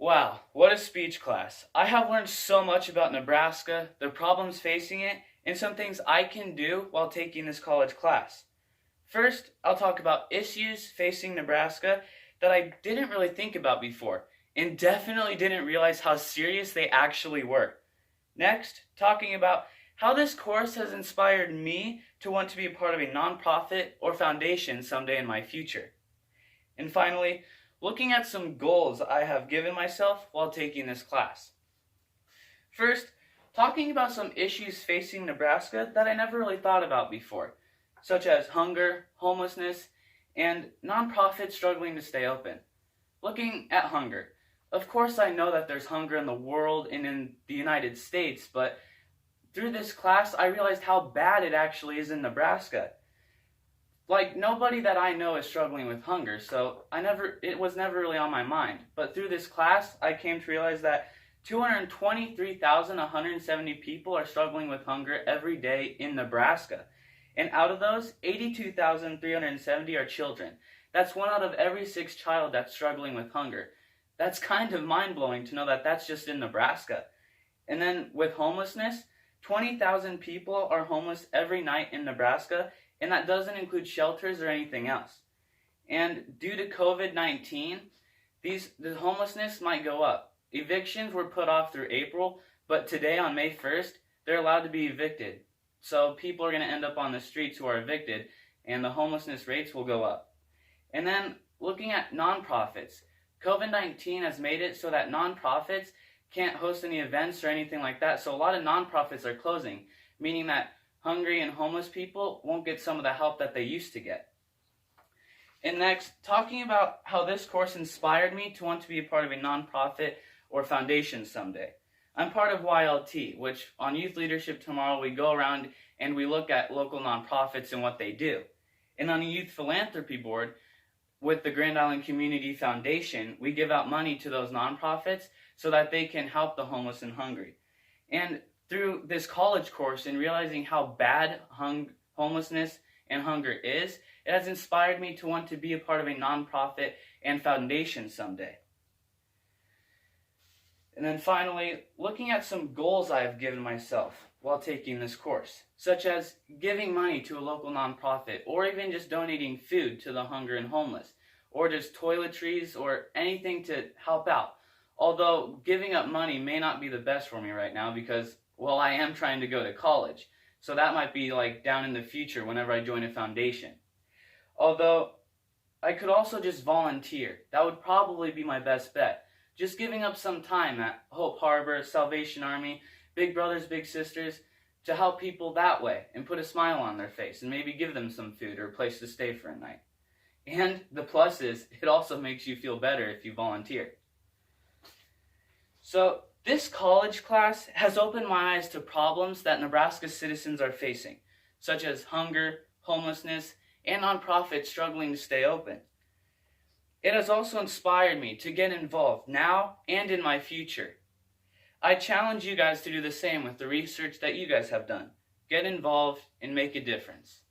Wow, what a speech class. I have learned so much about Nebraska, the problems facing it, and some things I can do while taking this college class. First, I'll talk about issues facing Nebraska that I didn't really think about before, and definitely didn't realize how serious they actually were. Next, talking about how this course has inspired me to want to be a part of a nonprofit or foundation someday in my future. And finally, looking at some goals I have given myself while taking this class. First, talking about some issues facing Nebraska that I never really thought about before, such as hunger, homelessness, and nonprofits struggling to stay open. Looking at hunger. Of course, I know that there's hunger in the world and in the United States, but through this class, I realized how bad it actually is in Nebraska. Like, nobody that I know is struggling with hunger, so it was never really on my mind. But through this class, I came to realize that 223,170 people are struggling with hunger every day in Nebraska. And out of those, 82,370 are children. That's 1 out of every 6 child that's struggling with hunger. That's kind of mind-blowing to know that that's just in Nebraska. And then with homelessness, 20,000 people are homeless every night in Nebraska, and that doesn't include shelters or anything else. And due to COVID-19, the homelessness might go up. Evictions were put off through April, but today on May 1st, they're allowed to be evicted. So people are going to end up on the streets who are evicted, and the homelessness rates will go up. And then looking at nonprofits, COVID-19 has made it so that nonprofits can't host any events or anything like that, so a lot of nonprofits are closing, meaning that hungry and homeless people won't get some of the help that they used to get. And next, talking about how this course inspired me to want to be a part of a nonprofit or foundation someday. I'm part of YLT, which on Youth Leadership Tomorrow we go around and we look at local nonprofits and what they do. And on the Youth Philanthropy Board, with the Grand Island Community Foundation, we give out money to those nonprofits so that they can help the homeless and hungry. And through this college course and realizing how bad homelessness and hunger is, it has inspired me to want to be a part of a nonprofit and foundation someday. And then finally, looking at some goals I have given myself while taking this course, such as giving money to a local nonprofit, or even just donating food to the hungry and homeless, or just toiletries or anything to help out. Although giving up money may not be the best for me right now because, well, I am trying to go to college. So that might be like down in the future whenever I join a foundation. Although I could also just volunteer. That would probably be my best bet. Just giving up some time at Hope Harbor, Salvation Army, Big Brothers, Big Sisters, to help people that way and put a smile on their face and maybe give them some food or a place to stay for a night. And the plus is, it also makes you feel better if you volunteer. So this college class has opened my eyes to problems that Nebraska citizens are facing, such as hunger, homelessness, and nonprofits struggling to stay open. It has also inspired me to get involved now and in my future. I challenge you guys to do the same with the research that you guys have done. Get involved and make a difference.